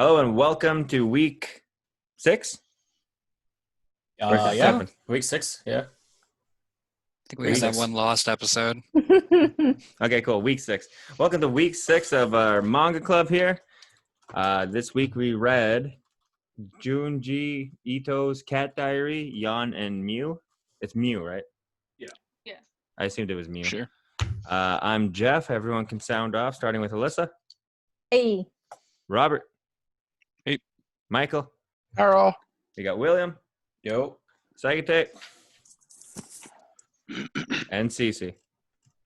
Hello and welcome to week 6. Yeah, 7? week 6. Yeah, I think we had that one lost episode. Okay, cool. Week 6. Welcome to week 6 of our manga club here. This week we read Junji Ito's Cat Diary, Yon and Mu. It's Mu, right? Yeah. I assumed it was Mu. Sure. I'm Jeff. Everyone can sound off, starting with Alyssa. Hey. Robert. Hey. Michael. Hello. We got William. yo, Sagate. And Cece.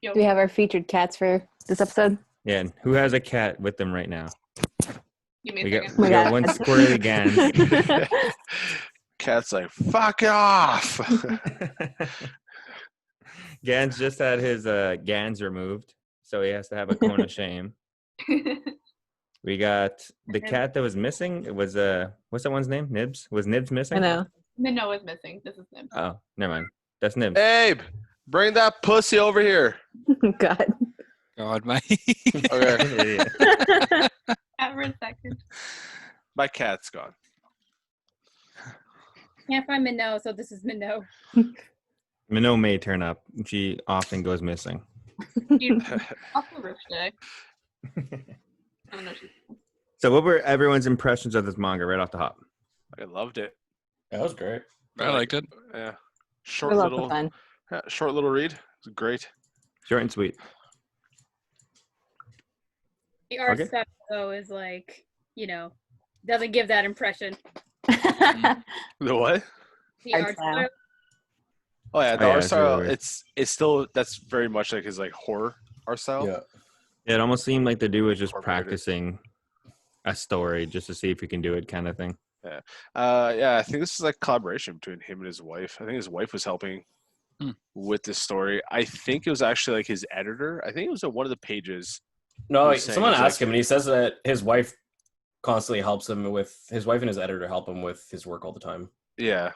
Do we have our featured cats for this episode? Yeah, and who has a cat with them right now? Give me We a got, second. we got one squirrely Gans. Cat's like, fuck off. Gans just had his Gans removed, so he has to have a cone of shame. We got the cat that was missing. It was what's that one's name? Nibs? Was Nibs missing? I know. Minnow is missing. This is him. Oh, never mind. That's Nibs. Abe, bring that pussy over here. God. God, my. Okay, For a second. my cat's gone. Can't find Minnow, so this is Minnow. Minnow may turn up. She often goes missing. Also roof day. I don't know. So what were everyone's impressions of this manga right off the hop? I loved it. that was great. I liked it. Yeah, We short love the little, fun. short little read. It was great. Short and sweet. The art Okay. style, though, is like, doesn't give that impression. The what? The Art art style. style. Oh yeah, the Oh, yeah, art it's style. really weird. It's still that's very much like his like horror art style. Yeah, It almost seemed like the dude was just Or murdered. practicing a story just to see if he can do it kind of thing. Yeah, I think this is like collaboration between him and his wife. I think his wife was helping with this story. I think it was actually like his editor. I think it was at one of the pages. no, He's saying someone it's asked like- him, and he says that his wife constantly helps him with his wife and his editor help him with his work all the time. Yeah,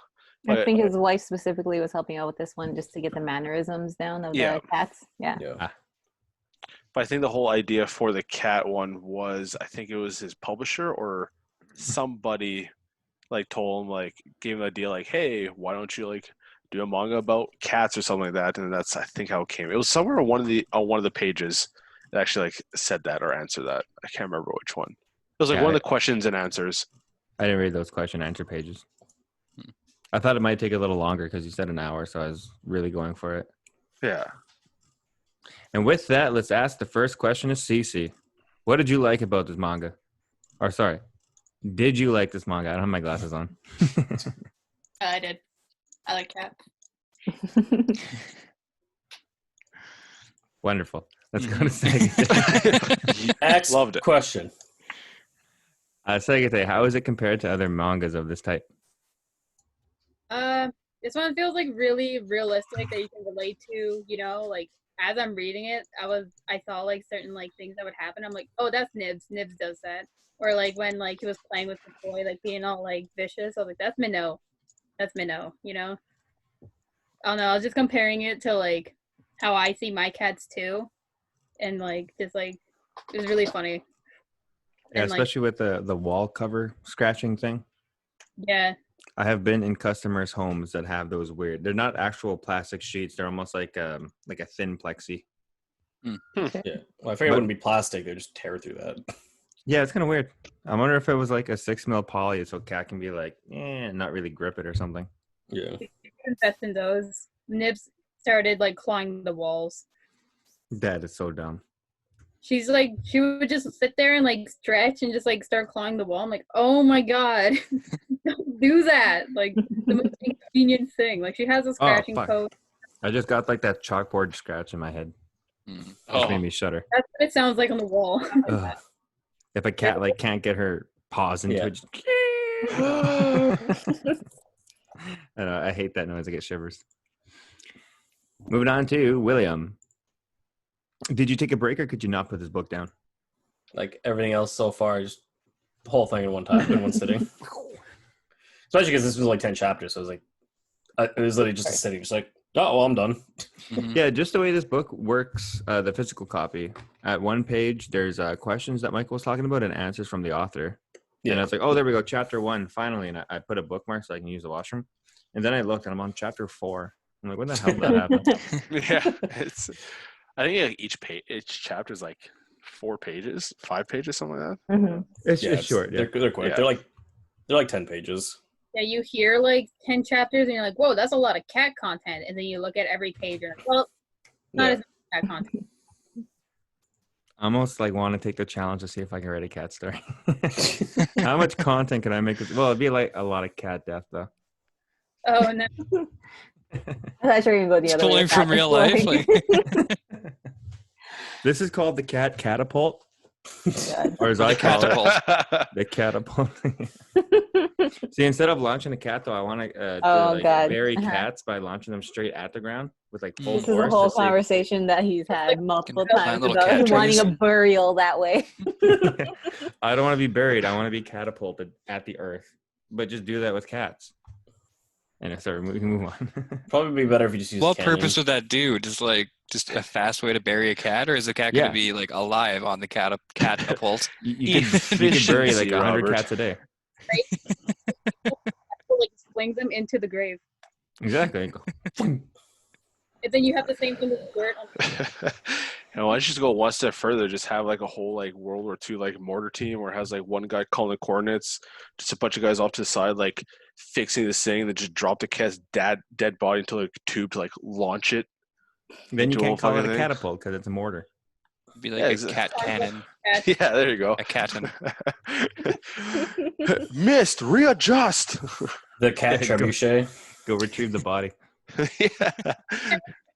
I think his wife specifically was helping out with this one just to get the mannerisms down of Yeah. the cats. Yeah. Yeah, but I think the whole idea for the cat one was, I think it was his publisher or somebody like told him, like gave him the idea, like, hey, why don't you like do a manga about cats or something like that? And that's I think how it came. It was somewhere on one of the pages that actually like said that or answered that. I can't remember which one. It was like Yeah, one of the questions and answers. I didn't read those question answer pages. I thought it might take a little longer because you said an hour, so I was really going for it. Yeah. And with that, let's ask the first question to Cece. What did you like about this manga? Or sorry, did you like this manga? I don't have my glasses on. I did. I like cats. Wonderful. Let's go to Sagate. Next Loved it. question. Sagate, how is it compared to other mangas of this type? This one feels like really realistic that you can relate to, like as I'm reading it, I saw like certain like things that would happen. I'm like, oh, that's Nibs. Nibs does that. Or like when like he was playing with the boy, like being all like vicious. I was like, that's Minnow. That's Minnow, I don't know. I was just comparing it to like how I see my cats too. And like just like it was really funny. Yeah, And, like, especially with the wall cover scratching thing. yeah. I have been in customers' homes that have those weird. They're not actual plastic sheets. They're almost like a thin plexi. Yeah, well, I figured it wouldn't be plastic; they just tear through that. Yeah, it's kind of weird. I wonder if it was like a 6mm poly, so cat can be like, not really grip it or something. Yeah, Invest in those. Nibs started like clawing the walls. That is so dumb. She's like, she would just sit there and like stretch and just like start clawing the wall. I'm like, oh my god, don't do that! Like the most inconvenient thing. Like she has a scratching fuck. code. I just got like that chalkboard scratch in my head. Mm. Which made me shudder. That's what it sounds like on the wall. Ugh. If a cat like can't get her paws into Yeah. it, just... I know, I hate that noise. I get shivers. Moving on to William. Did you take a break or could you not put this book down? like everything else so far, just the whole thing in one time, in one sitting. Especially because this was like 10 chapters, so it was like it was literally just a sitting, just like, oh well, I'm done. Mhm. Yeah, just the way this book works, the physical copy. At one page, there's questions that Michael was talking about and answers from the author. And I was like, oh, there we go, chapter 1, finally. And I put a bookmark so I can use the washroom. And then I looked, and I'm on chapter 4. I'm like, when the hell did that happen? Yeah, I think like each chapter is like 4 pages, 5 pages, something like that. Mhm. It's short. Yeah. They're quick. Yeah. They're like 10 pages. Yeah, you hear like 10 chapters and you're like, whoa, that's a lot of cat content. And then you look at every page and well, not as much cat content. I almost like want to take the challenge to see if I can write a cat story. How much content can I make? Well, it'd be like a lot of cat death, though. Oh no. I thought you were gonna go the It's other way. pulling with from that. real life. Like, This is called the cat catapult, God. or as I The call catapult. it, the catapult. See, instead of launching a cat, though, I want to Oh, God. bury Uh-huh. cats by launching them straight at the ground with like full This This is a force. whole to save- conversation that he's had multiple Find times little about cat him wanting trees. a burial that way. I don't want to be buried. I want to be catapulted at the earth. But just do that with cats. And sorry, we can move on. Probably be better if you just use what canyon. purpose would that do? Just a fast way to bury a cat, or is the cat going Yeah. to be like alive on the catapult? You could bury like Efficiency, 100 Robert. cats a day. Like swing them into the grave. Exactly. And then you have the same thing with dirt on And why don't you just go one step further? Just have like a whole like World War II like mortar team where it has like one guy calling the coordinates, just a bunch of guys off to the side like fixing this thing, then just drop the cat's dead body into like a tube to like launch it. Then you Do a can't call it fucking a thing. catapult because it's a mortar. It'd be like Yeah, a exactly. cat cannon, cat. Yeah, there you go. a caton. Missed. Readjust. The cat Go. trebuchet. Go retrieve the body.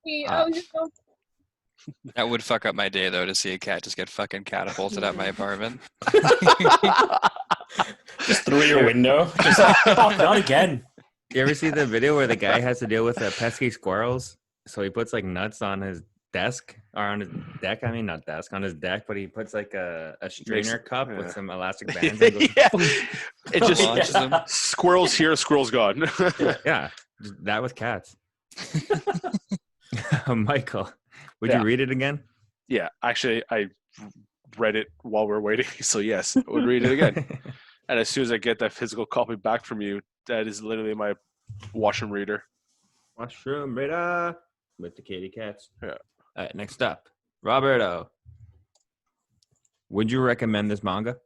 Yeah. I was just so That would fuck up my day though to see a cat just get fucking catapulted at my apartment. Just through your window. Just fuck, not again. You ever see the video where the guy has to deal with pesky squirrels? So he puts like nuts on his desk or on his deck. I mean, not desk, on his deck, but he puts like a strainer cup with some elastic bands. And goes, Yeah. It just Launches them. squirrels here, squirrels gone. yeah, just that with cats. Michael, would Yeah. you read it again? Yeah, actually, I read it while we're waiting, so yes, I would read it again. And as soon as I get that physical copy back from you, that is literally my washroom reader. Mushroom Raider with the kitty cats. Yeah. All right, next up, Roberto. Would you recommend this manga?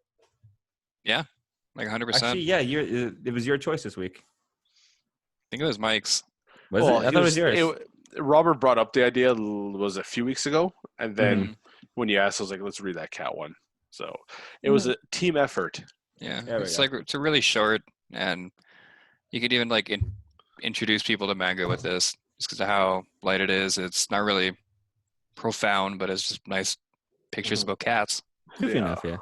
Like 100%. Actually, yeah, it was your choice this week. I think it was Mike's. Was Well, it? I thought it was yours. Robert brought up the idea was a few weeks ago, and then Mm-hmm. when you asked, I was like, "Let's read that cat one." So it was a team effort. Yeah, There we it's go. like it's a really short, and you could even like introduce people to manga with this, just because of how light it is. It's not really profound, but it's just nice pictures about cats. Goofy Yeah. enough, yeah.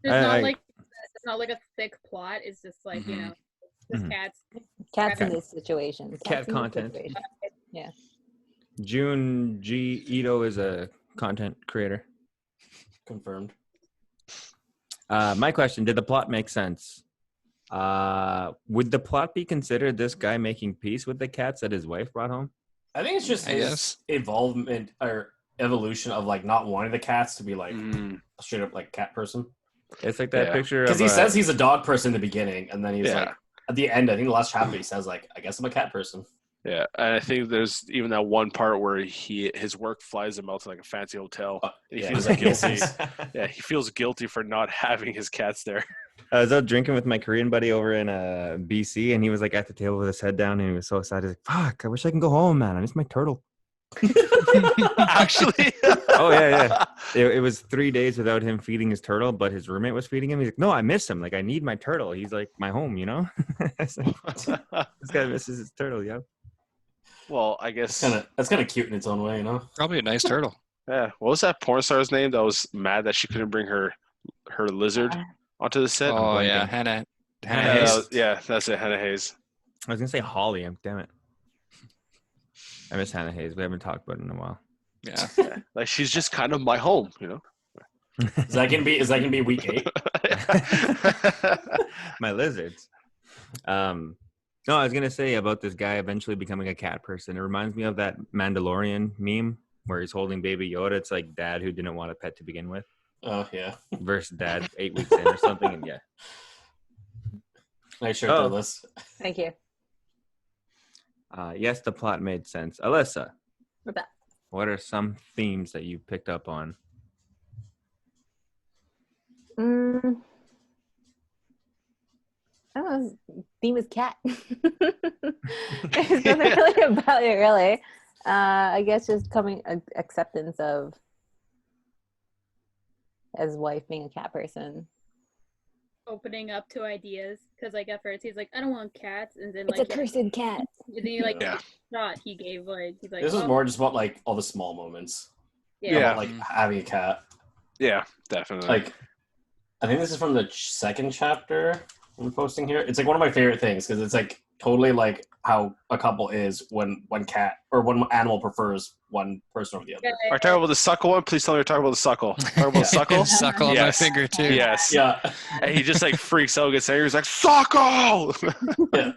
it's not like a thick plot. It's just like, you Mhm. know, just Mhm. cats. Cats in Okay. this situation. Cat Cats in this content. situation. Junji Ito is a content creator. Confirmed. My question, did the plot make sense? Would the plot be considered this guy making peace with the cats that his wife brought home? I think it's just I his guess. evolvement or evolution of like not wanting the cats to be like Mm, a straight up like cat person. It's like that Yeah. picture Because of he says he's a dog person in the beginning, and then he's Yeah. like at the end. I think the last chapter he says like, "I guess I'm a cat person." yeah, and I think there's even that one part where his work flies him out to like a fancy hotel. And he Yeah. feels like guilty. Yeah, he feels guilty for not having his cats there. I was out drinking with my Korean buddy over in BC, and he was like at the table with his head down, and he was so excited. He's like, "Fuck! I wish I can go home, man. I miss my turtle." Actually. Oh, yeah. It was 3 days without him feeding his turtle, but his roommate was feeding him. He's like, "No, I miss him. Like, I need my turtle. He's like my home, you know." I was like, this guy misses his turtle, yo. Well, I guess. That's kind of cute in its own way, you know. Probably a nice turtle. Yeah. What was that porn star's name that was mad that she couldn't bring her lizard onto the set? Oh blanking. yeah, Hannah Hannah Hayes. Yeah, that's it. Hannah Hayes. I was gonna say Holly. Damn it. I miss Hannah Hayes. We haven't talked about it in a while. Yeah. Yeah. Like she's just kind of my home, you know. Is that gonna be week 8? My lizards. No, I was gonna say about this guy eventually becoming a cat person. It reminds me of that Mandalorian meme where he's holding Baby Yoda. It's like dad who didn't want a pet to begin with Oh yeah. versus dad 8 weeks in or something. And yeah, Nice shirt Oh. there, Liz. Thank you. Yes, the plot made sense. Alyssa, What's that? what are some themes that you picked up on? I don't know. His theme is cat. There's nothing really about it, really. I guess just acceptance of his wife being a cat person. Opening up to ideas, because like at first he's like, I don't want cats, and then It's like a cursed cat. and then he like Yeah. shot he gave like he's like This was oh, more just about like all the small moments. yeah. About like having a cat. Yeah, definitely. Like, I think this is from the second chapter I'm posting here. It's like one of my favorite things because it's like totally like how a couple is when one cat or one animal prefers one person over the other. Yeah, Are you talking about the suckle one? Please tell me you're talking about the suckle. Talking about the Yeah. suckle? Suckle on my Yes. finger too. Yes. Yeah. And he just like freaks out, gets angry. He's like, suckle! Yeah.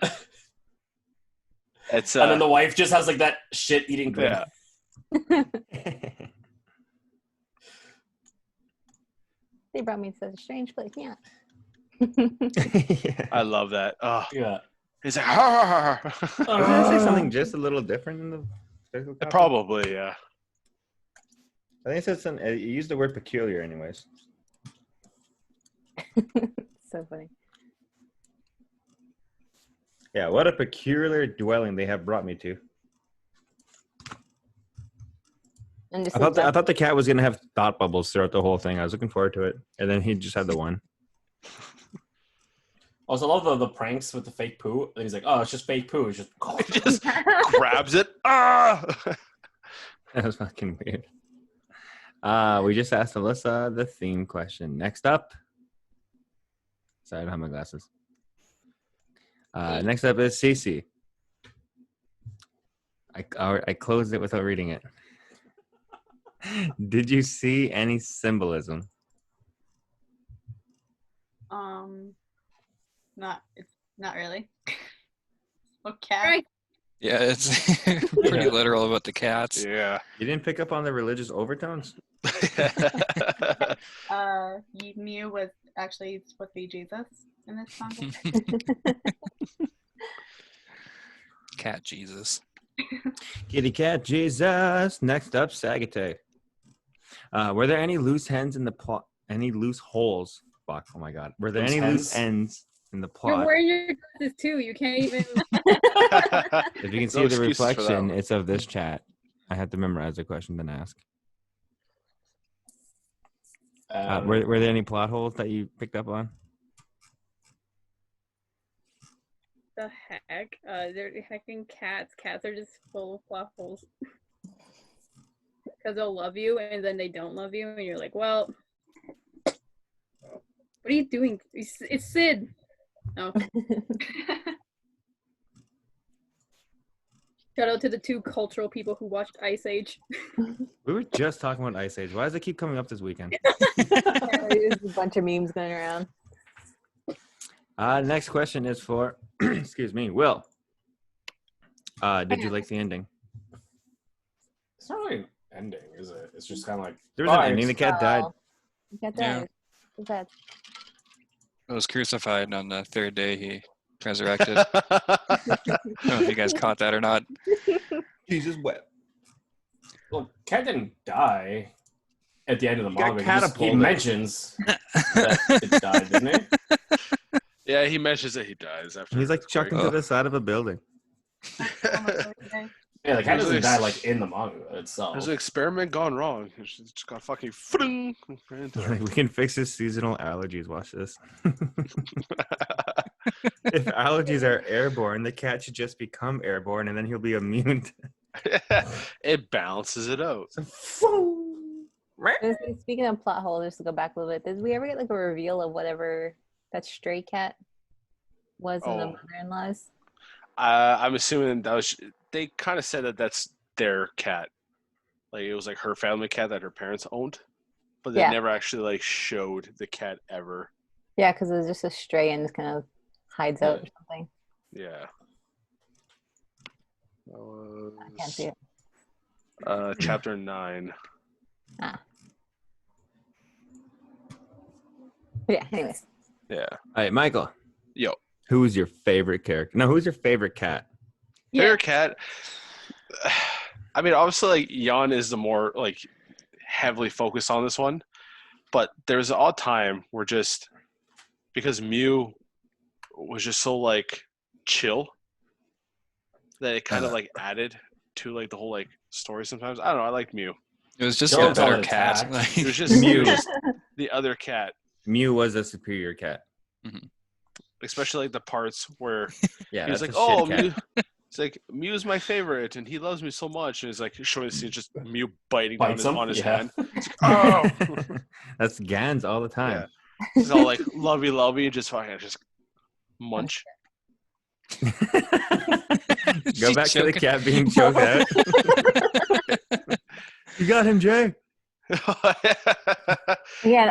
It's And then the wife just has like that shit eating grin. yeah. They brought me to such a strange place. Yeah. I love that. Oh, Yeah. he's like, har, har, har. I was gonna say something just a little different in the physical copy. Probably, yeah. I think it said some. It used the word peculiar, anyways. So funny. Yeah, what a peculiar dwelling they have brought me to. And just I thought the cat was gonna have thought bubbles throughout the whole thing. I was looking forward to it, and then he just had the one. Also, I love the pranks with the fake poo. And he's like, oh, it's just fake poo. It's just. He just grabs it. Ah! That was fucking weird. We just asked Alyssa the theme question. Next up. Sorry, I don't have my glasses. Next up is Cece. I closed it without reading it. Did you see any symbolism? Not really. Okay. Right. Yeah, it's pretty literal about the cats. Yeah. You didn't pick up on the religious overtones? Yon Mū was actually supposed to be Jesus in this manga. Cat Jesus. Kitty cat Jesus. Next up, Sagate. Were there any loose ends in the plot? Any loose holes? Fuck, oh my god. Were there Loose any loose ends? ends in the You're plot? wearing your glasses too. You can't even. If you can see No the excuses for that reflection, one. it's of this chat. I had to memorize the question then ask. Were there any plot holes that you picked up on? The heck? They're hecking cats. Cats are just full of plot holes. Because they'll love you and then they don't love you, and you're like, well, what are you doing? It's Sid. No. Shout out to the two cultural people who watched Ice Age. We were just talking about Ice Age. Why does it keep coming up this weekend? There's a bunch of memes going around. Next question is for, excuse me, Will. Did you like the ending? It's not really an ending, is it? It's just kind of like. There was an Bye. ending. The cat died. You got Yeah. that. What's that? He was crucified, and on the third day he resurrected. I don't know if you guys caught that or not. Jesus wept. Well, cat didn't die at the end of the He got manga. He catapulted. mentions that it died, didn't he? Yeah, he mentions that he dies after. He's like chucked into Oh. the side of a building. Yeah, the cat doesn't There's- die like in the manga itself. There's an experiment gone wrong. It's just got fucking. Right into it. We can fix his seasonal allergies. Watch this. If allergies are airborne, the cat should just become airborne, and then he'll be immune. It balances it out. Speaking of plot holes, just to go back a little bit, did we ever get like a reveal of whatever that stray cat was in the Oh. mother-in-law's? I'm assuming that was. They kind of said that that's their cat. Like it was like her family cat that her parents owned, but they Yeah. never actually like showed the cat ever. Yeah, because it was just a stray and just kind of hides out or something. Yeah. That I can't see it. was, chapter 9. But yeah, anyways. Yeah. All right, Michael. Yo. Who's your favorite character? No, who's your favorite cat? Favorite cat. I mean, obviously, like Yon is the more like heavily focused on this one, but there's an odd time where just because Mū was just so like chill that it kind of like added to like the whole like story. Sometimes I don't know. I like Mū. It was just Don't a better call it cat. attack. Like, It was just Mū, just the other cat, Mew was a superior cat. especially like the parts where Yeah, he was like, that's a shit "Oh, cat. Mū." It's like Mew's my favorite, and he loves me so much. And it's like showing the scene, just Mū biting down Bites him? on his Yeah. hand. It's like, oh, That's Gans all the time. it's all like lovey, and just fucking just munch. Go She's back to the choking. cat being choked out. You got him, Jay. Yeah,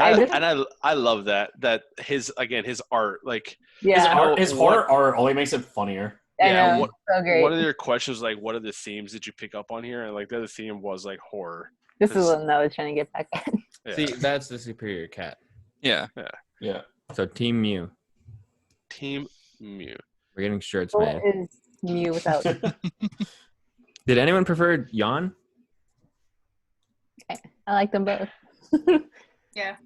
I love that his art, like yeah, art- His horror art only makes it funnier. I yeah, know. what- So great. one of their questions was like, what are the themes that you pick up on here? And like the other theme was like horror. This is what I was trying to get back at. Yeah. See, that's the superior cat. yeah. Yeah. So Team Mew. Team Mū. We're getting shirts What made. is Mew without? Did anyone prefer Yon? I like them both. Yeah.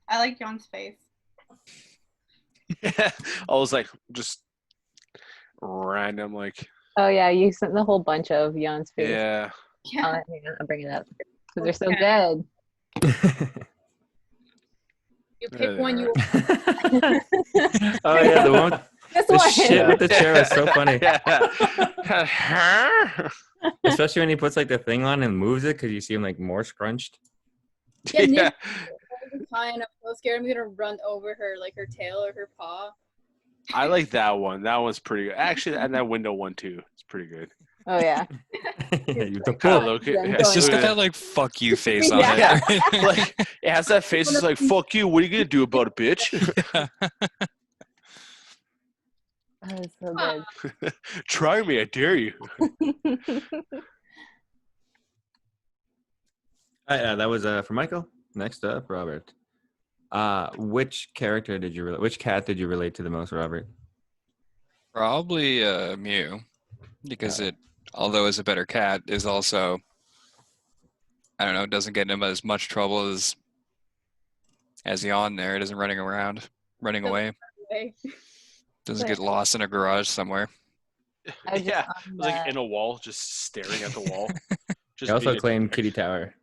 I like Yon's face. I was like just random, like Oh yeah, you sent the whole bunch of Yon's face. yeah. Yeah. I'll bring it up because they're so good. You Yeah, pick they one. are. You Oh yeah, the one. This The one. shit with the chair is so funny, Yeah. especially when he puts like the thing on and moves it because you see him like more scrunched. Yeah, yeah. fine. I'm so scared. I'm gonna run over her, like her tail or her paw. I like that one. That one's pretty good. Actually, and that window one too. It's pretty good. Oh yeah. You the Kind of fool. look it. Yeah, It's just look got at that like "fuck you" face on Yeah. it. like it has that face. It's like fuck you. What are you gonna do about it, bitch? Oh, it's so Ah, good. Try me. I dare you. That was for Michael. Next up, Robert. Which cat did you relate to the most, Robert? Probably Mew, because it, although is a better cat, is also, I don't know, doesn't get him as much trouble as Yon there. It isn't running around, running away. okay. Doesn't get lost in a garage somewhere. I was just Yeah, on like the- in a wall, just staring at the wall. Just I also being a claimed dick. Kitty Tower.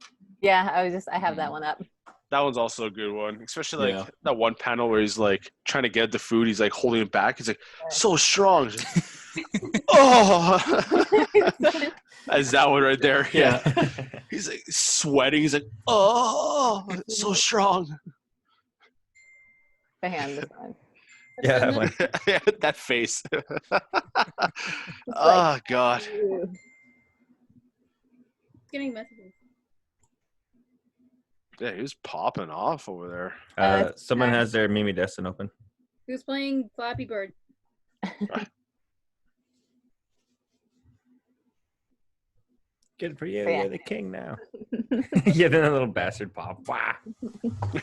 Yeah, I have that one up. That one's also a good one, especially like Yeah. that one panel where he's like trying to get the food. He's like holding it back. He's like so strong. Oh, that's that one right there. Yeah. He's like sweating. He's like, oh, so strong. The hand this one. Yeah, that one. That face. Oh God. Ooh. Getting messages. Yeah, he was popping off over there. Someone has their Mimi Destin open. Who's playing Flappy Bird? Good for you. Yeah. You're the king now. Yeah, then a little bastard pop. Wow.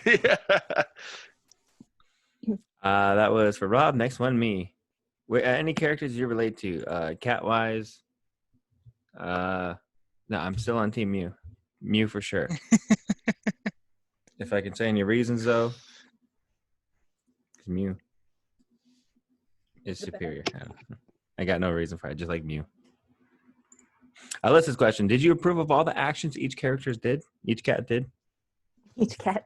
Yeah. That was for Rob. Next one, me. Any characters you relate to? Cat-wise? No, I'm still on Team Mew. Mew for sure. If I can say any reasons, though, Mew is superior. I got no reason for it. I just like Mew. Alyssa's question: did you approve of all the actions each cat did? Each cat.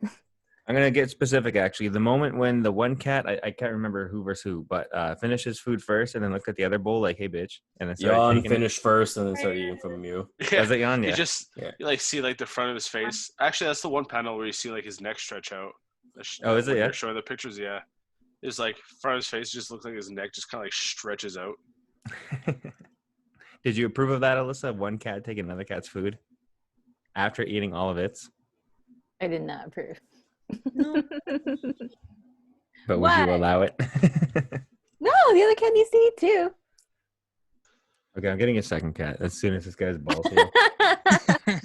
I'm gonna get specific. Actually, the moment when the one cat, I can't remember who versus who, but finishes food first and then looked at the other bowl like, "Hey, bitch," and then started Yon taking it. finished first and then started eating from Mew. Yeah. Was it Yon? You Yeah. just Yeah. you like see like the front of his face. Actually, that's the one panel where you see like his neck stretch out. Oh, is it? When Yeah. they're showing the pictures. Yeah, it's like front of his face just looks like his neck just kind of like stretches out. Did you approve of that, Alyssa? One cat taking another cat's food after eating all of its? I did not approve. No. But would Why? you allow it? No, the other cat needs to eat too. Okay, I'm getting a second cat as soon as this guy's balls heal.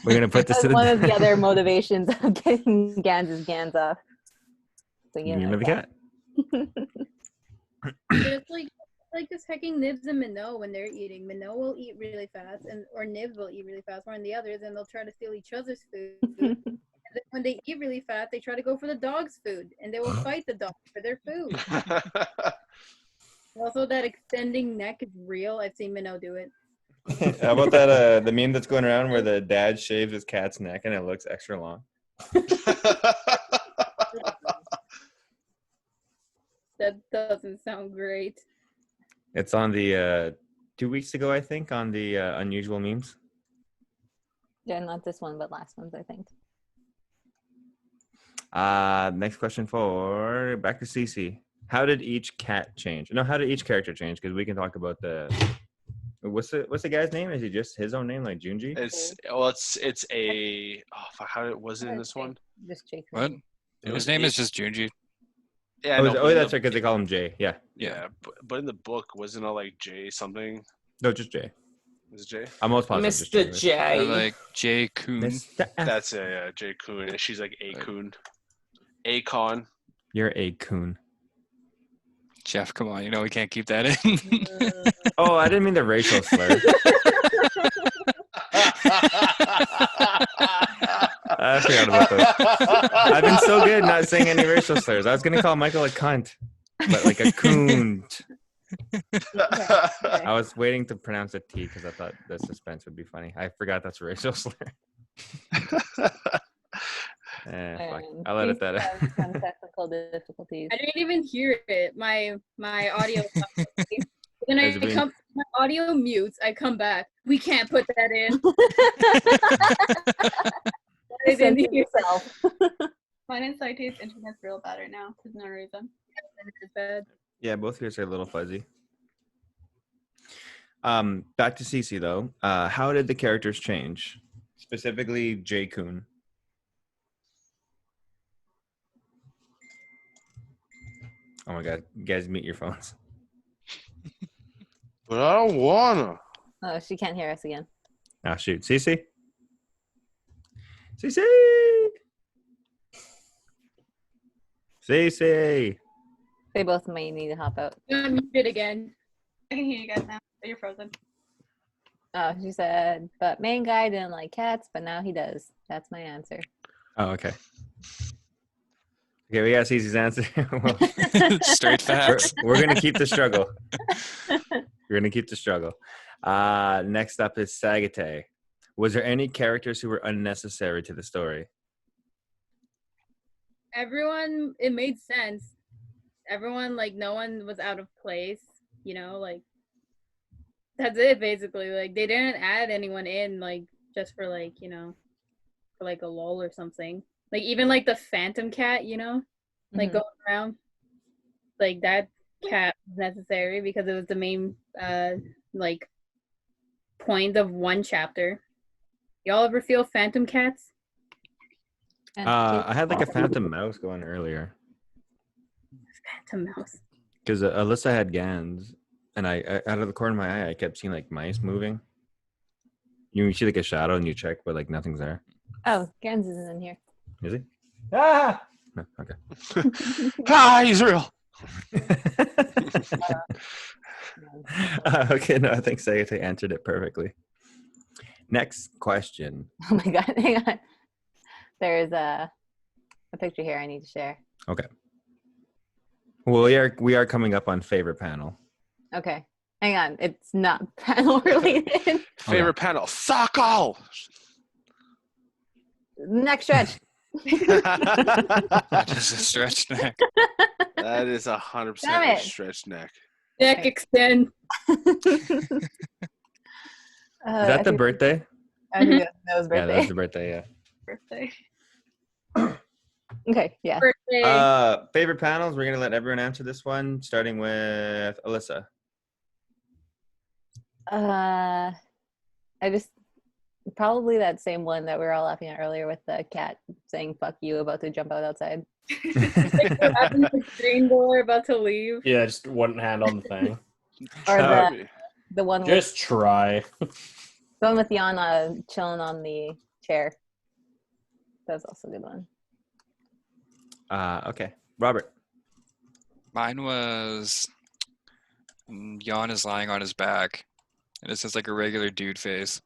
We're gonna put this to That's the one of the other motivations of getting Gans's Gans off. So, Give me another cat. Just like this hecking Nibs and Minot when they're eating. Minot will eat really fast, or Nibs will eat really fast, more than the others, and they'll try to steal each other's food. And then when they eat really fast, they try to go for the dog's food, and they will fight the dog for their food. Also, that extending neck is real. I've seen Minot do it. How about that? The meme that's going around where the dad shaves his cat's neck and it looks extra long. That doesn't sound great. It's on the 2 weeks ago, I think, on the unusual memes. Yeah, not this one, but last one's, I think. Next question for back to Cece. How did each cat change? No, how did each character change? Because we can talk about the. What's the guy's name? Is he just his own name, like Junji? It's a how was it in this one? Just J-kun. What? His name is just Junji. Yeah, That's right, because they call him Jay. Yeah. Yeah, but in the book, wasn't it like J something? No, just Jay. Is it J? I'm almost positive. just Jay, Mr. right? J. Like J-kun. Mr. F. That's J-kun, and she's like A-kun. A-con. You're a coon. Jeff, come on. You know we can't keep that in. Oh, I didn't mean the racial slur. I forgot about those. I've been so good not saying any racial slurs. I was going to call Michael a cunt, but like a coon. I was waiting to pronounce a T because I thought the suspense would be funny. I forgot that's a racial slur. Fuck. I'll edit that out. Some technical difficulties. I didn't even hear it. My audio. Then my audio mutes. I come back. We can't put that in. I didn't hear yourself. Mine and Saite's internet's real bad right now for no reason. It's bad. Yeah, both of yours are a little fuzzy. Back to Cece though. How did the characters change? Specifically, J-kun. Oh my god, you guys mute your phones. But I don't wanna. Oh, she can't hear us again. Ah, shoot. Cece? Cece! Cece! They both may need to hop out. You're muted again. I can hear you guys now, but you're frozen. Oh, she said, but main guy didn't like cats, but now he does. That's my answer. Oh, okay. Okay, we got Cece's answer. Well, Straight facts. we're going to keep the struggle. We're going to keep the struggle. Next up is Sagate. Was there any characters who were unnecessary to the story? Everyone, it made sense. Everyone, like, no one was out of place, you know, like, that's it, basically. Like, they didn't add anyone in, like, just for, like, you know, for, like, a lull or something. Like, even, like, the phantom cat, you know, like, going around. Like, that cat was necessary because it was the main, like, point of one chapter. Y'all ever feel phantom cats? I had, like, a phantom mouse going earlier. Phantom mouse. Because Alyssa had Gans, and I out of the corner of my eye, I kept seeing, like, mice moving. You see, like, a shadow, and you check, but, like, nothing's there. Oh, Gans isn't in here. Is he? Ah! No, okay. He's real. Okay, no, I think Sagate answered it perfectly. Next question. Oh my god, hang on. There's a picture here I need to share. Okay. Well, we are coming up on favorite panel. Okay. Hang on. It's not panel related. Favorite panel. Suck all. Next stretch. That is a stretch neck. That is 100% a stretch neck. Neck extend. Is that the birthday? I think that was Yeah, birthday. that's the birthday, yeah. Birthday. Okay, yeah. Birthday. Favorite panels, we're going to let everyone answer this one, starting with Alyssa. I just probably that same one that we were all laughing at earlier with the cat saying "fuck you" about to jump out outside. Like, we're having the screen door about to leave. Yeah, just one hand on the thing. Or the one with Just try. the one with Yon chilling on the chair. That's also a good one. Okay. Robert. Mine was And Yon is lying on his back, and it says like a regular dude face.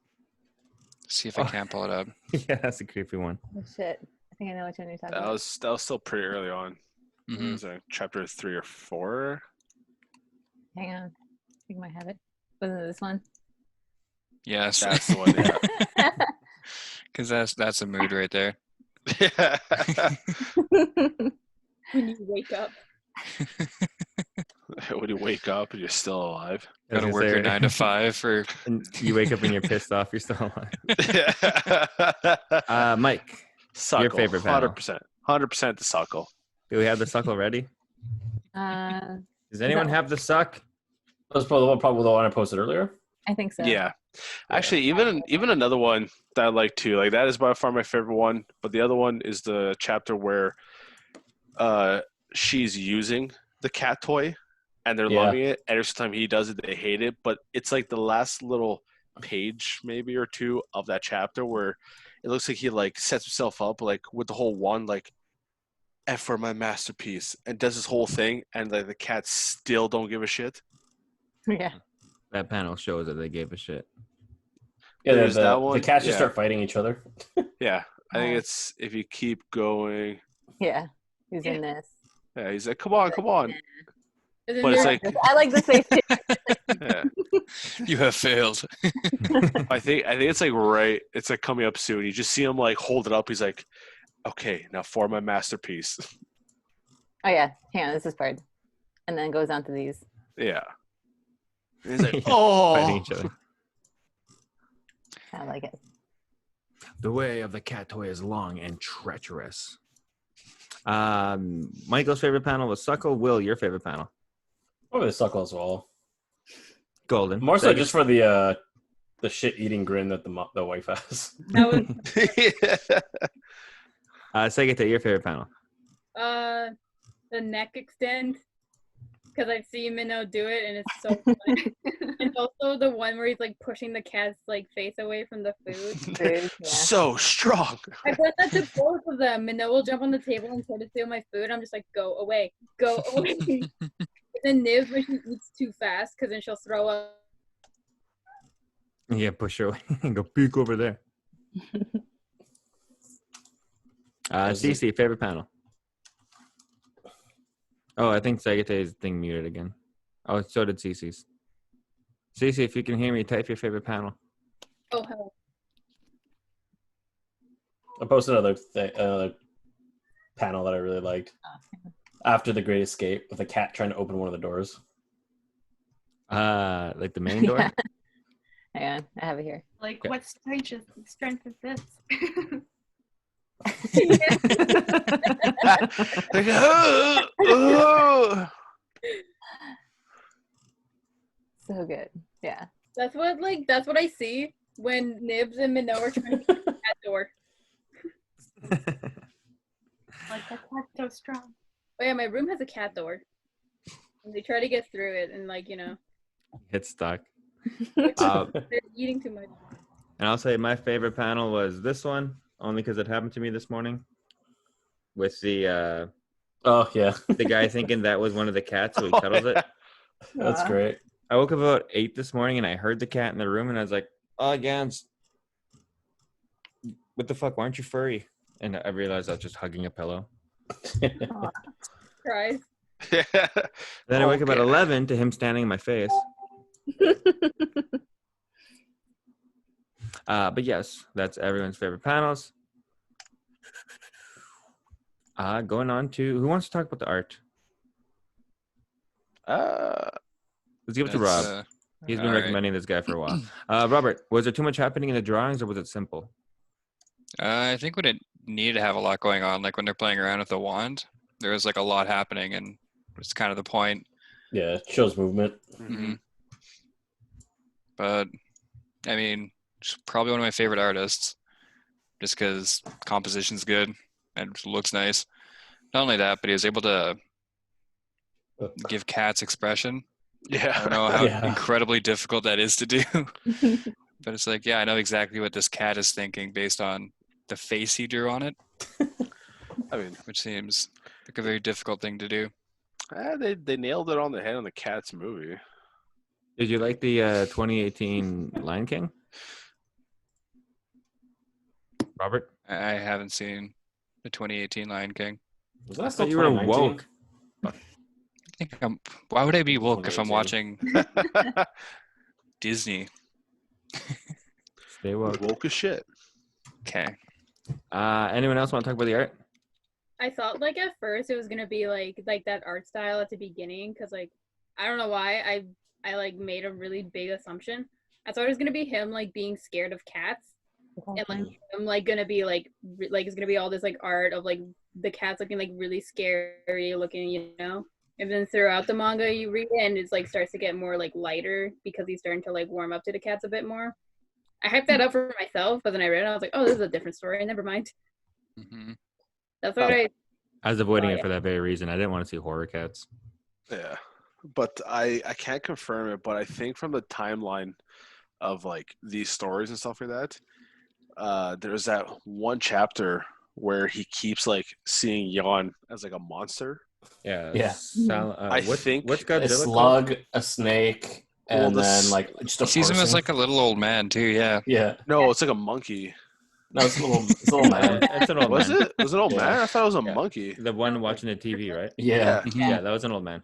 See if I can't pull it up. Yeah, that's a creepy one. Oh, shit. I think I know which one you're talking That about. was still pretty early on. It Mhm. was like chapter 3 or 4. Hang on. I think I might have it. Wasn't it this one? Yes, That's the one. Yeah. because that's a mood right there. When you wake up. When you wake up and you're still alive. I was Gotta gonna work say, your 9 to 5 for. And you wake up and you're pissed off. You're still alive. Mike, Suckle, favorite panel? 100% the suckle. do we have the suckle ready? Does anyone No. have the suck? That's probably the one I posted earlier. I think so. Yeah. Actually, even another one that I like too. Like that is by far my favorite one. But the other one is the chapter where she's using the cat toy and they're Yeah. loving it. And every time he does it, they hate it. But it's like the last little page, maybe or two, of that chapter where it looks like he like sets himself up like with the whole wand, like F for my masterpiece, and does this whole thing, and like the cats still don't give a shit. Yeah. That panel shows that they gave a shit. Yeah, There's the, that one, the cats just yeah. start fighting each other. Yeah, I think Oh. it's if you keep going. Yeah. Who's in this? Yeah, he's like, come on. Isn't But it's there- like, I like the face too. yeah. You have failed. I think it's like right. It's like coming up soon. You just see him like hold it up. He's like, okay, now for my masterpiece. Oh yeah. Hang on, this is part. And then it goes on to these. Yeah. And he's like, Fighting oh. each other. I like it. The way of the cat toy is long and treacherous. Michael's favorite panel was Suckle. Will, your favorite panel? Probably the suckle as well. Golden. More so Second. just for the shit-eating grin that the wife has. that was Segata, your favorite panel? the neck extend, because I've seen Minnow do it and it's so fun. And also the one where he's like pushing the cat's like face away from the food. Food, yeah. So strong. I put that to both of them. Minnow will jump on the table and try to steal my food. I'm just like, go away, go away. And then Nibs when she eats too fast, because then she'll throw up. Yeah, push her away and go peek over there. CC, favorite panel? Oh, I think Segata's thing muted again. Oh, so did CC's. CC, if you can hear me, type your favorite panel. Oh hell. I posted another panel that I really liked. After the Great Escape, with a cat trying to open one of the doors. Like the main door? Hang on, I have it here. Like, Okay. what strength is this? Like, oh. So good. Yeah. That's what I see when Nibs and Minnow are trying to get through that door. Like, that cat's so strong. Oh yeah, my room has a cat door. And they try to get through it and It's stuck. they're eating too much. And I'll say my favorite panel was this one, only because it happened to me this morning. With the Oh yeah, the guy thinking that was one of the cats, so he cuddles it. that's great. I woke up about 8 this morning and I heard the cat in the room and I was like, oh, Gans, what the fuck? Why aren't you furry? And I realized I was just hugging a pillow. Cries. Then I wake up at 11 to him standing in my face. But yes, that's everyone's favorite panels. Going on to, who wants to talk about the art? Let's give it to Rob. He's been all right. recommending this guy for a while. Robert, was there too much happening in the drawings or was it simple? I think when it needed to have a lot going on, like when they're playing around with the wand, there was like a lot happening, and it's kind of the point. Yeah, it shows movement. Mm-hmm. But I mean, she's probably one of my favorite artists, just because composition's good and it looks nice. Not only that, but he was able to give cats expression. I Yeah. don't know how Yeah. incredibly difficult that is to do, but it's like, yeah, I know exactly what this cat is thinking based on the face he drew on it, I mean, which seems like a very difficult thing to do. they nailed it on the head on the Cats movie. Did you like the 2018 Lion King? Robert? I haven't seen the 2018 Lion King. Was that I still thought you were 2019? woke. I think why would I be woke if I'm 2018. watching Disney? Stay woke. Woke as shit. Okay. Anyone else want to talk about the art? I thought like at first it was gonna be like that art style at the beginning, because like I don't know why I like made a really big assumption. I thought it was gonna be him like being scared of cats, and like him like gonna be like it's gonna be all this like art of like the cats looking like really scary looking, you know. And then throughout the manga you read it and it's like starts to get more like lighter because he's starting to like warm up to the cats a bit more. I hyped that up for myself, but then I read it and I was like, oh, this is a different story. Never mind. Mm-hmm. That's what I was avoiding Oh, it yeah. for that very reason. I didn't want to see horror cats. Yeah, but I can't confirm it, but I think from the timeline of like these stories and stuff like that, there's that one chapter where he keeps like seeing Yon as like a monster. Yeah. Yeah. I think what's A Godzilla called? slug, a snake, and Well, then like just a He sees him as person. like a little old man too. Yeah. Yeah. No, it's like a monkey. No, it's a little man. It's an old Was man. it? Was it old Yeah. man? I thought it was a Yeah. monkey. The one watching the TV, right? Yeah. Yeah, that was an old man.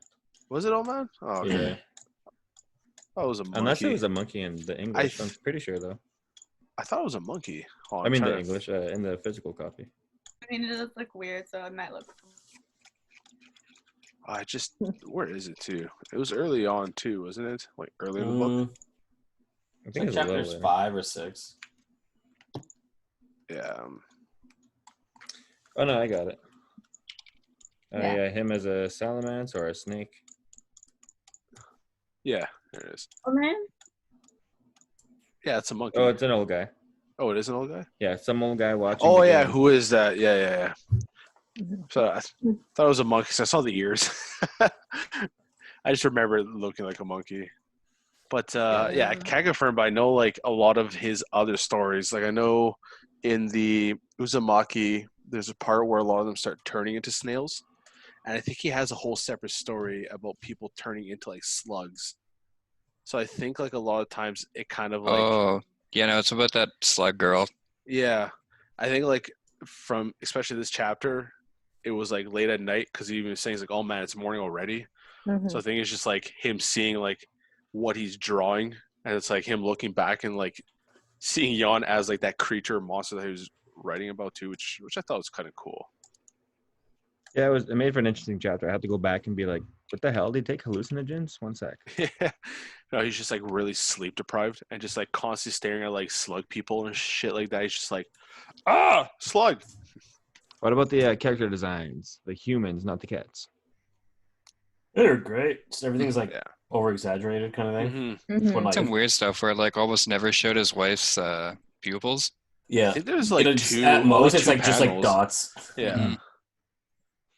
Was it old man? Oh, okay. Yeah. Oh, it was a monkey. Unless it was a monkey in the English. I'm th- pretty sure though. I thought it was a monkey. Hold on, I mean I'm the trying to- English in the physical copy. I mean, it does look weird, so it might look. I just where is it too? It was early on too, wasn't it? Like early in the book. I It's think like it's a little chapters later. 5 or 6. Yeah. Oh no, I got it. Yeah. Yeah, him as a salamence or a snake. Yeah, there it is. Oh man. Yeah, it's a monkey. Oh, it's an old guy. Oh, it is an old guy? Yeah, some old guy watching. Oh the yeah, game. who is that? Yeah. So I thought it was a monkey 'cause I saw the ears. I just remember it looking like a monkey. But yeah, I can't confirm, but I know like a lot of his other stories. Like I know in the Uzumaki, there's a part where a lot of them start turning into snails. And I think he has a whole separate story about people turning into like slugs. So I think like a lot of times it kind of like Oh, yeah. No, it's about that slug girl. yeah, I think like from especially this chapter, it was like late at night because he was saying he's like, oh man, it's morning already. Mhm. So I think it's just like him seeing like what he's drawing, and it's like him looking back and like seeing Yon as like that creature monster that he was writing about too, which I thought was kind of cool. Yeah, it made for an interesting chapter. I had to go back and be like, what the hell? Did he take hallucinogens? One sec. Yeah, no, he's just like really sleep deprived and just like constantly staring at like slug people and shit like that. He's just like, slug. What about the character designs? The humans, not the cats. They're great. Just everything's like Yeah. over exaggerated kind of thing. Mm-hmm. Mhm. When, like, Some weird stuff where like almost never showed his wife's pupils. yeah. I think there's like It's- two. at most two it's like just like panels. dots. Yeah. Mhm.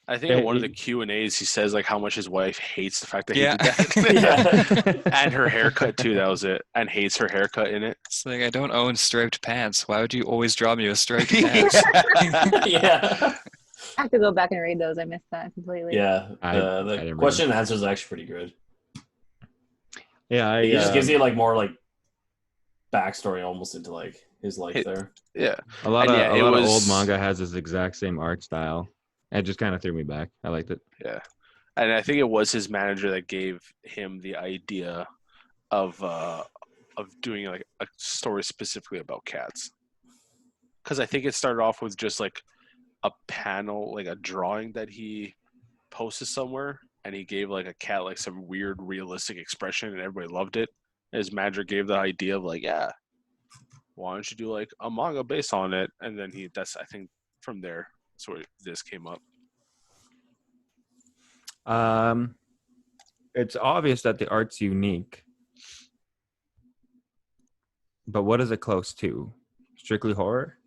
I think Yeah, in one of the he- Q&As he says like how much his wife hates the fact that Yeah. he did that. Yeah. And her haircut too, that was it. And hates her haircut in it. It's like I don't own striped pants. Why would you always draw me with striped pants? Yeah. I have to go back and read those. I missed that completely. Yeah. I The didn't read question and answer is actually pretty good. Yeah, He just gives you like more like backstory almost into like his life It- there. Yeah. a lot and of yeah, a it lot of was- old manga has this exact same art style. It just kind of threw me back. I liked it. Yeah. And I think it was his manager that gave him the idea of doing like a story specifically about cats. Because I think it started off with just like a panel, like a drawing that he posted somewhere, and he gave like a cat like some weird realistic expression, and everybody loved it. And his manager gave the idea of like, yeah, why don't you do like a manga based on it? And then I think from there, that's where this came up. It's obvious that the art's unique, but what is it close to? Strictly horror?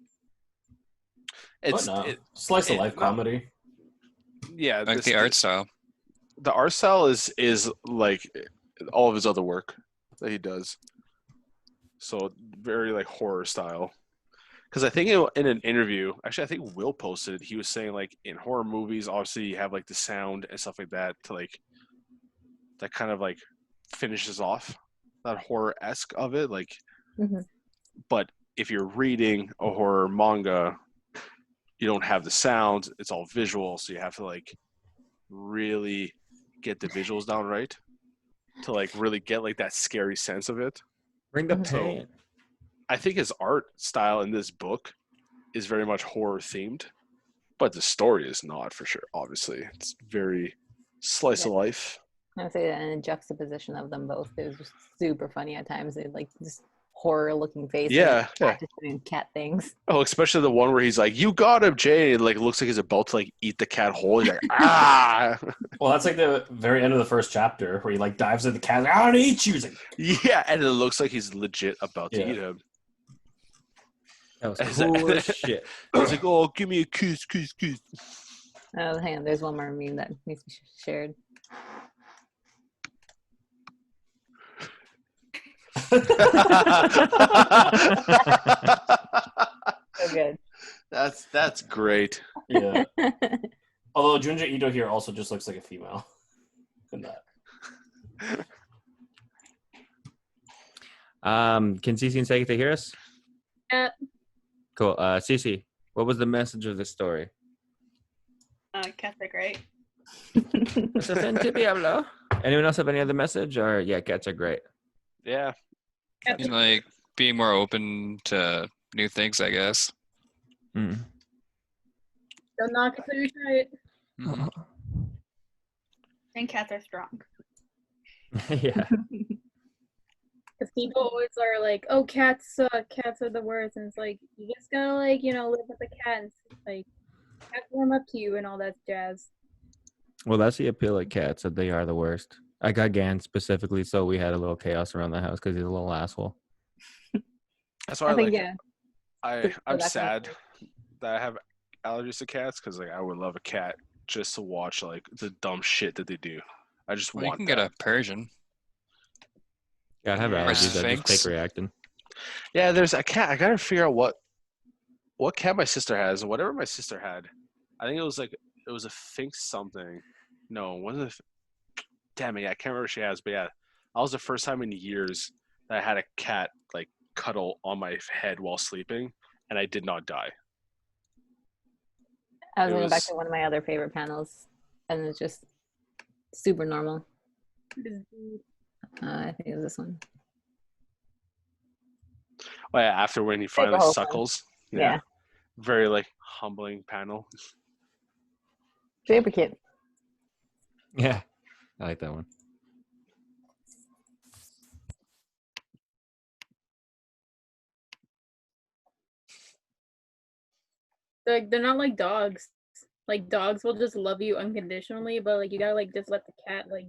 It's But no. Slice of life no. comedy. yeah, Like the art style. The art style is like all of his other work that he does. So very like horror style. Because I think in an interview, actually I think Will posted it, he was saying like in horror movies, obviously you have like the sound and stuff like that to like that kind of like finishes off horror-esque of it. Like, Mhm. but if you're reading a horror manga, you don't have the sounds. It's all visual, so you have to like really get the visuals down right to like really get like that scary sense of it. Bring the Mhm. pain. I think his art style in this book is very much horror themed, but the story is not for sure. Obviously, it's very slice of life. I would say that in a juxtaposition of them both, it was just super funny at times. They like this horror-looking face. Yeah, yeah. Just doing cat things. Oh, especially the one where he's like, "You got him, Jay!" It, like looks like he's about to like eat the cat whole. He's like, "Ah!" Well, that's like the very end of the first chapter where he like dives at the cat. Like, I want to eat you. He's like, Yeah, and it looks like he's legit about to Yeah. eat him. That was It's cool like- as shit. He's like, "Oh, give me a kiss, kiss, kiss." Oh, hang on. There's one more meme that needs to be shared. So good. That's great. yeah. Although Junji Ito here also just looks like a female. In that. Can Cece and Sekita hear us? Yeah. Cool. Cece, what was the message of the story? Cats are great. Anyone else have any other message? Or yeah, cats are great. Yeah. You know, like being more open to new things, I guess. Mm. Don't knock it till you try it. Mhm. And cats are strong. Yeah. Because people always are like, "Oh, cats suck. Cats are the worst," and it's like you just gotta like live with the cat and like cats warm up to you and all that jazz. Well, that's the appeal of cats, that they are the worst. I got Gan specifically, so we had a little chaos around the house because he's a little asshole. That's why I I think like. yeah. I'm that kind of sad that I have allergies to cats because like I would love a cat just to watch like the dumb shit that they do. I just Well, you want can that. get a Persian. Yeah, I have Yeah. allergies. I just Sphinx. take reacting. Yeah, there's a cat. I gotta figure out what cat my sister has. Whatever my sister had, I think it was a Finks something. No, one of the. Damn it! Yeah, I can't remember what she has, but yeah, that was the first time in years that I had a cat like cuddle on my head while sleeping, and I did not die. I was It going back was- to one of my other favorite panels, and it's just super normal. I think it was this one. Oh yeah, after when he finally whole thing. suckles. Yeah. Very like humbling panel. Super cute. Yeah, I like that one. They're not like dogs. Like dogs will just love you unconditionally, but like you gotta like just let the cat like,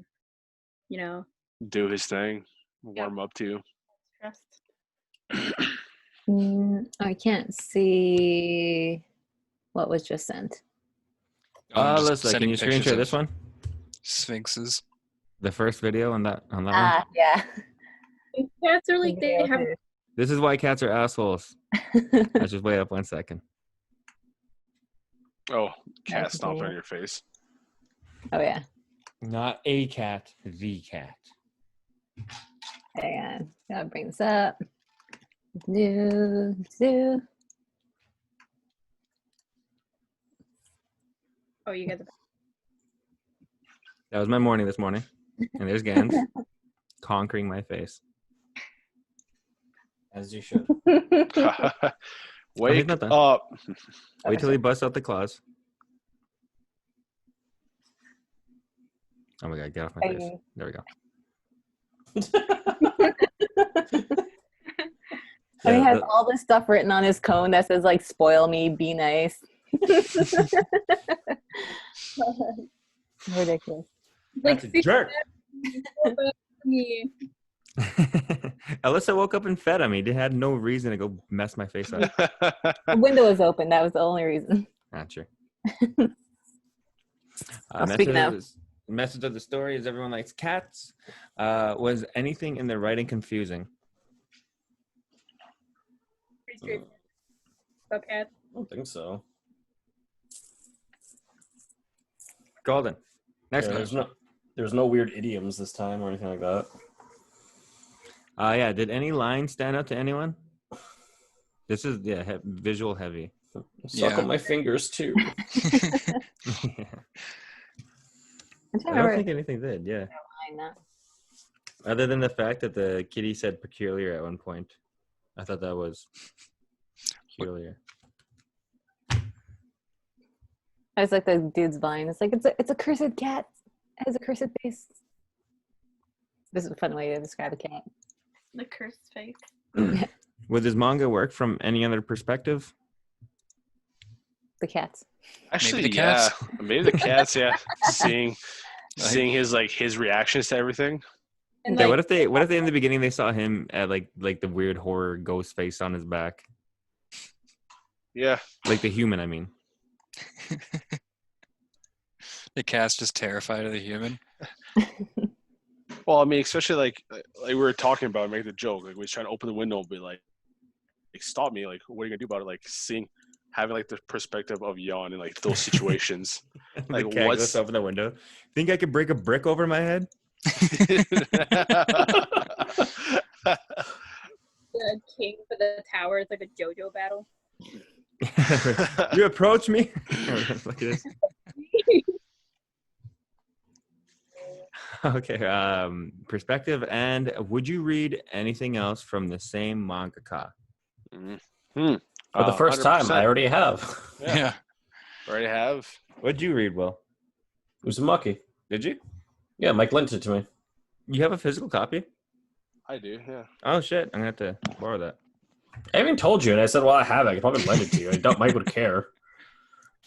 Do his thing. Warm up to you. Trust. I can't see what was just sent. I'm just Let's can sending you screen pictures share of this one? Sphinxes. The first video on that one. Yeah. cats are like they have This is why cats are assholes. Let's just wait up 1 second. Oh, cat Nice, stomped yeah. on your face. Oh yeah. Not a cat, the cat. Hang on. Gotta bring this up. Do. oh you get the That was my morning this morning. And there's Gans conquering my face. As you should. Wake not done. up. Wait till he busts out the claws. Oh my god, get off my face. There we go. And he Yeah, has all this stuff written on his cone that says like "spoil me, be nice." Ridiculous. like That's a jerk. me. Alyssa woke up and fed him. He had no reason to go mess my face up. The window was open. That was the only reason. Not true. Speaking of. Message of the story is everyone likes cats. Was anything in the writing confusing? Pretty straightforward. So cats. I don't think so. Golden. Next Yeah, question. there's no weird idioms this time or anything like that. Yeah. Did any lines stand out to anyone? This is visual heavy. Suck Yeah. on my fingers too. Yeah. I'm I trying to don't remember think anything did. Yeah. line now. Other than the fact that the kitty said peculiar at one point, I thought that was peculiar. I was like the dude's line. It's like it's a cursed cat. It has a cursed face. This is a fun way to describe a cat. The cursed face. Would this manga work from any other perspective? The cats. Actually, the cats. maybe the cats. Yeah, seeing his reactions to everything. And Yeah. like, What if they in the beginning they saw him at like the weird horror ghost face on his back, Yeah, like the human? I mean. The cat's just terrified of the human. well, I mean, especially like we were talking about, make the joke, like we was trying to open the window and be like stop me, like what are you gonna do about it? Like having like the perspective of Yon in like those situations. Like Like, cat what's- goes open the window. Think I could break a brick over my head? The king for the tower. It's like a JoJo battle. You approach me. Look at this. Okay. Perspective. And would you read anything else from the same mangaka? For the first time, 100%. I already have. Yeah. Already have. What'd you read, Will? Uzumaki. Did you? Yeah, Mike lent it to me. You have a physical copy? I do. Yeah. Oh shit! I'm gonna have to borrow that. I even told you, and I said, well, I have it. I could probably lend it to you. I doubt Mike would care.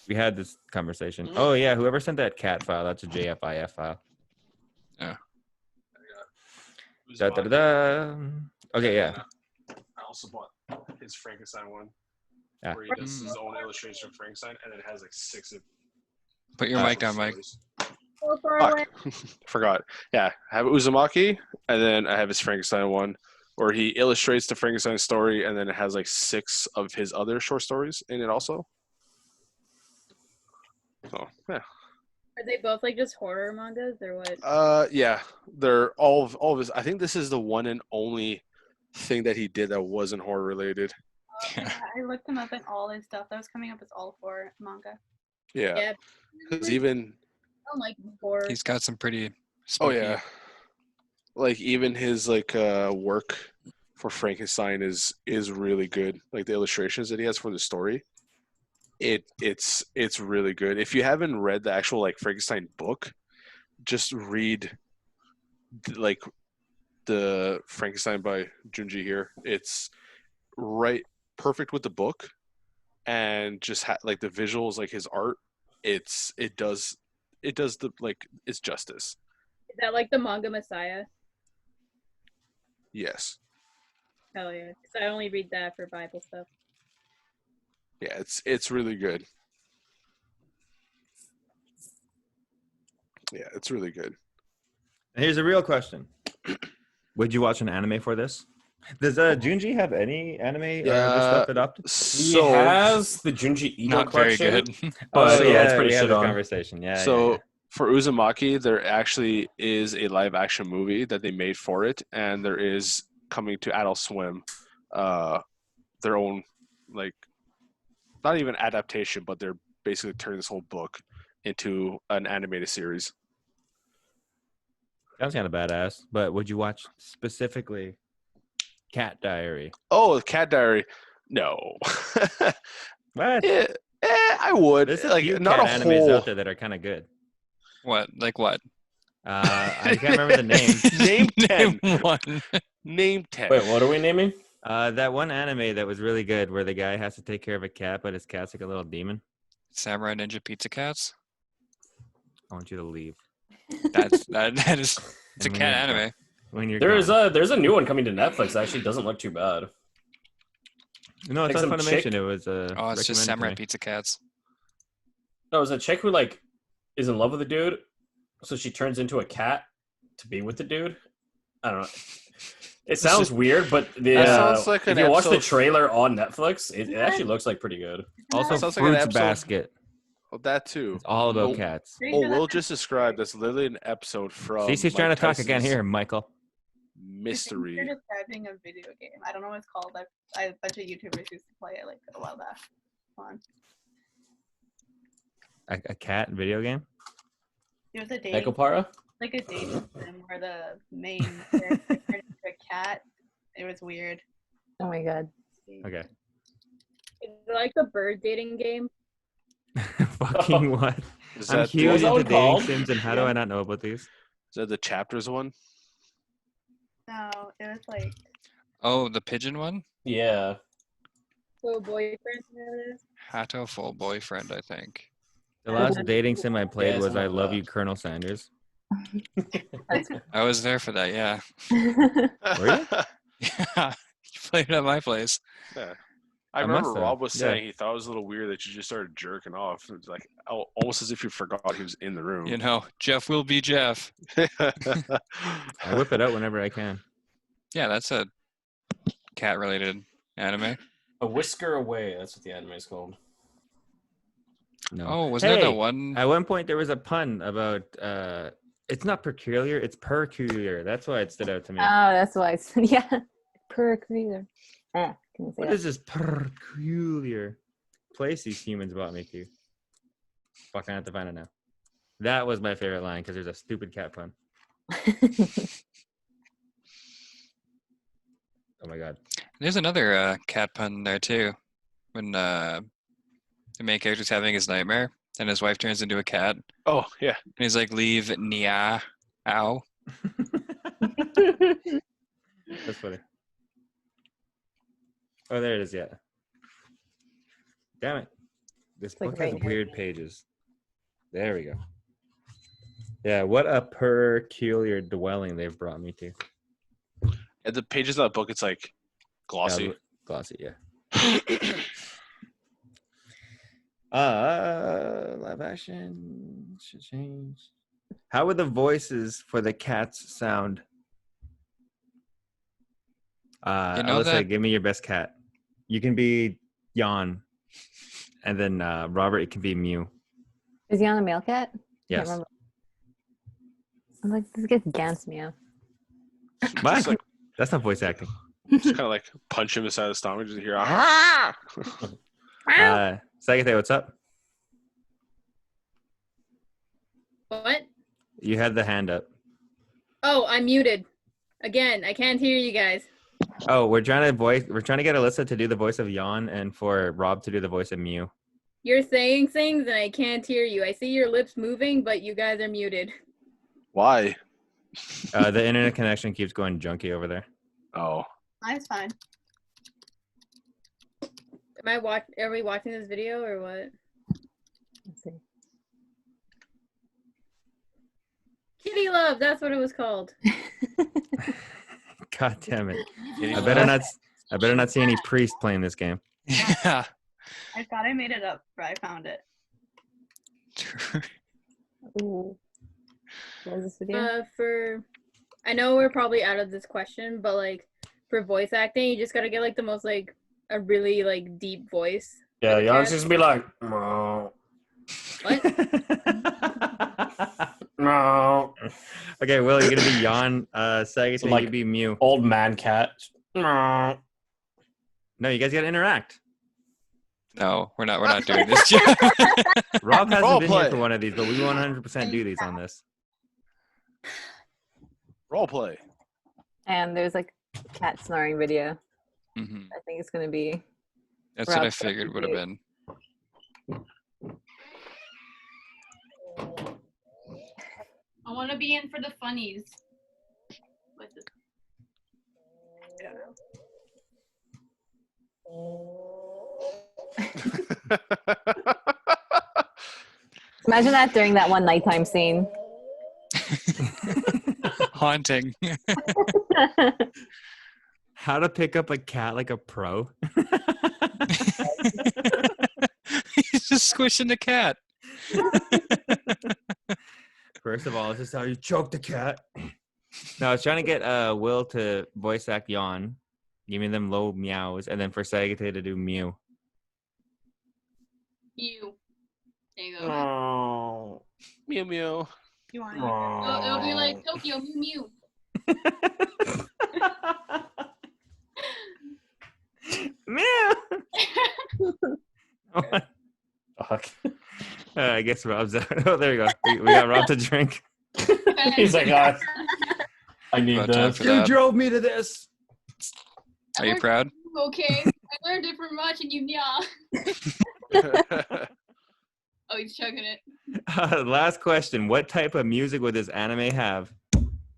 We had this conversation. Oh yeah, whoever sent that cat file, that's a JFIF file. Da, da, da, da. Okay, yeah. I also bought his Frankenstein one, Yeah. where he does his own illustration of Frankenstein, and then it has like 6 of. Put your mic down, Mike. stories. So far away. Fuck. Forgot. Yeah, I have Uzumaki, and then I have his Frankenstein one, where he illustrates the Frankenstein story, and then it has like 6 of his other short stories in it also. So yeah. Are they both like just horror mangas or what? Yeah, they're all of his. I think this is the one and only thing that he did that wasn't horror related. Yeah, I looked him up and all his stuff that was coming up is all for manga. Yeah, Yeah. because even I don't like horror. He's got some pretty. oh spooky- yeah, like even his work for Frankenstein is really good. Like the illustrations that he has for the story, it's really good. If you haven't read the actual like Frankenstein book, just read like the Frankenstein by Junji here. It's right perfect with the book, and just like the visuals, like his art. It does the like it's justice. Is that like the manga Messiah? Yes. Hell yeah. Because I only read that for Bible stuff. Yeah, it's really good. Yeah, it's really good. Here's a real question. Would you watch an anime for this? Does Junji have any anime or other stuff adopted? He So has the Junji Ito Not very collection. good. But Oh, yeah, it's pretty we had shit this on. conversation. Yeah. so yeah. for Uzumaki, there actually is a live action movie that they made for it, and there is coming to Adult Swim, their own like not even adaptation, but they're basically turning this whole book into an animated series. Sounds kind of badass. But would you watch specifically Cat Diary? Oh, Cat Diary. No. What? I would. There's a like few not cat a animes whole. out there that are kind of good. What? Like what? I can't remember the name. Name 10. Name one. Name 10. Wait, what are we naming? That one anime that was really good where the guy has to take care of a cat, but his cat's like a little demon. Samurai Ninja Pizza Cats. I want you to leave. That is. It's a And when cat you're anime. When you're There's gone. a new one coming to Netflix. That actually doesn't look too bad. No, it's like on some Funimation. chick- It was Oh, it's just recommended to Samurai me. Pizza Cats. No, it's a chick who like is in love with a dude, so she turns into a cat to be with the dude. I don't know. It sounds weird, but That sounds like if an you watch the episode- trailer on Netflix, it actually looks like pretty good. Also, Sounds like an Fruits episode- Basket. Oh, that too. It's all about Oh, cats. Pretty Oh, sure Will that's- just described that's literally an episode from. Cece's trying to Mike talk again Tyson's- here, Michael. mystery. You're describing a video game. I don't know what it's called. A bunch of YouTubers used to play it like a while back. Come on. A cat video game? It was a dating, Nekopara? like a dating sim where the main character turned into a cat. It was weird. Oh my god. Okay. Is it like the bird dating game? Fucking what? Is I'm that, huge What's that into one dating called? sims, and how do I not know about these? is that the chapters one? No, it was like Oh, the pigeon one? Yeah. So boyfriend that is? Hato full boyfriend, I think. The last dating sim I played Yeah, was something I like Love that. You, Colonel Sanders. I was there for that, yeah. Were you? Yeah. You played it at my place. Yeah. I I remember must have, Rob was yeah. saying he thought it was a little weird that you just started jerking off. It was like almost as if you forgot he was in the room. You know, Jeff will be Jeff. I whip it out whenever I can. Yeah, that's a cat-related anime. A Whisker Away. That's what the anime is called. No. Oh, wasn't there Hey, that one? At one point, there was a pun about it's not peculiar, it's peculiar. That's why it stood out to me. Oh, that's why it's yeah. Peculiar. Ah, can you say What that? is this peculiar place these humans brought me to? Fuck, I have to find it now. That was my favorite line because there's a stupid cat pun. Oh my god. There's another cat pun there too. When the main character's having his nightmare and his wife turns into a cat. Oh, yeah. And he's like, leave Nia ow. That's funny. Oh, there it is. Yeah. Damn it. This like book has right here. weird pages. There we go. Yeah, what a peculiar dwelling they've brought me to. At the pages of that book, it's like glossy. Yeah, glossy, yeah. Live action should change. How would the voices for the cats sound? You know Alyssa, that- give me your best cat. You can be Yon, and then Robert, it can be Mew. Is he on a male cat? Yes. Remember. I'm like, this gets Gans meow. What? Just like That's not voice acting. just kind of like punch him inside the stomach just to hear. Ah! Sagate, what's up? What? You had the hand up. Oh, I'm muted. Again, I can't hear you guys. Oh, we're trying to get Alyssa to do the voice of Yon and for Rob to do the voice of Mew. You're saying things and I can't hear you. I see your lips moving, but you guys are muted. Why? The internet connection keeps going junky over there. Oh. mine's fine. Are we watching this video or what? Let's see. Kitty Love, that's what it was called. God damn it! I better not see any priest playing this game. Yeah. I thought I made it up, but I found it. Ooh. What was this video? I know we're probably out of this question, but like for voice acting, you just gotta get like the most like a really like deep voice. Yeah, for the Yon's cat. just be like, no, What? no. Okay, Will, you're gonna be Yon. Sagate, So, like- you be Mew. Old man cat. No. No, you guys gotta interact. No, we're not doing this yet. Rob hasn't Role been play. here for one of these, but we 100% do these on this. Role play. And there's like cat snoring video. Mhm. I think it's gonna be. That's what I Rob's figured would have been. I want to be in for the funnies. What's this? Imagine that during that one nighttime scene. Haunting. How to pick up a cat like a pro? He's just squishing the cat. First of all, this is how you choke the cat. No, I was trying to get Will to voice act Yon, give me them low meows, and then for Sagate to do Mew. You. There you go. No. Mew mew. You want No. It'll be like Tokyo Mew Mew. Meow. Fuck. I guess Rob's out. Oh, there you go. We got Rob to drink. He's like, I need About time this. for that. drove me to this. Are you proud? Okay, I learned it from watching you, Oh, he's chugging it. Last question. What type of music would this anime have?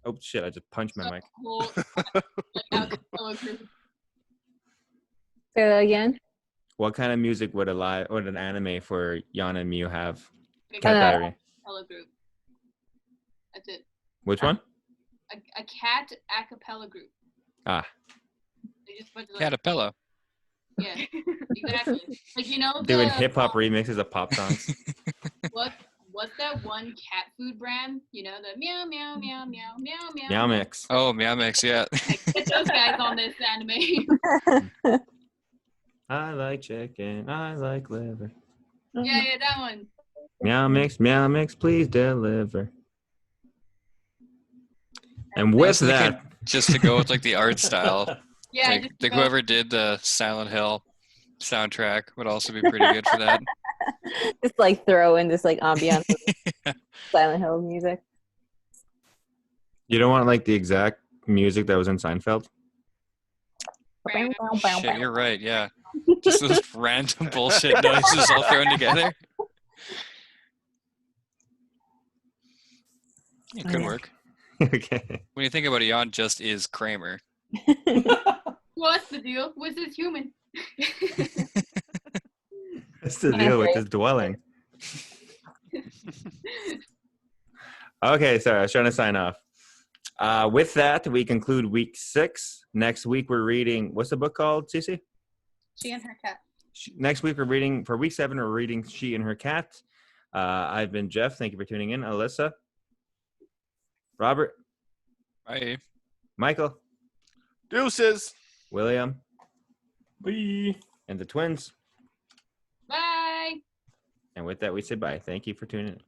Oh, shit. I just punched my mic. Whole, like, acapella group. Say that again. What kind of music would an anime for Yon and Mu have? Big Cat Uh, Diary. acapella group. That's it. Which one? A cat acapella group. Ah. They just put like, Caterpillar. yeah, exactly. Like Doing the- hip hop remixes of pop songs. What's that one cat food brand? The meow meow meow meow meow meow. Meow Mix. Oh, Meow Mix, yeah. Get those guys on this anime. I like chicken. I like liver. yeah, that one. Meow Mix, please deliver. And with Thinking that, just to go with like the art style. Yeah, Like, just like go- whoever did the Silent Hill soundtrack would also be pretty good for that. Just like throw in this like ambiance of Silent Hill music. you don't want like the exact music that was in Seinfeld? Shit, you're right, yeah. Just those random bullshit noises all thrown together. It could Yeah. work. Okay. When you think about it, Yon just is Kramer. What's the deal? What's this human? What's the deal with this dwelling? Okay, sorry, I was trying to sign off. With that, we conclude week 6. Next week, we're reading, what's the book called, Cece? She and her cat. Next week, we're reading, for week 7, we're reading She and Her Cat. I've been Jeff. Thank you for tuning in. Alyssa. Robert. Bye. Michael. Deuces. William. Bye. And the twins. Bye. And with that, we say bye. Thank you for tuning in.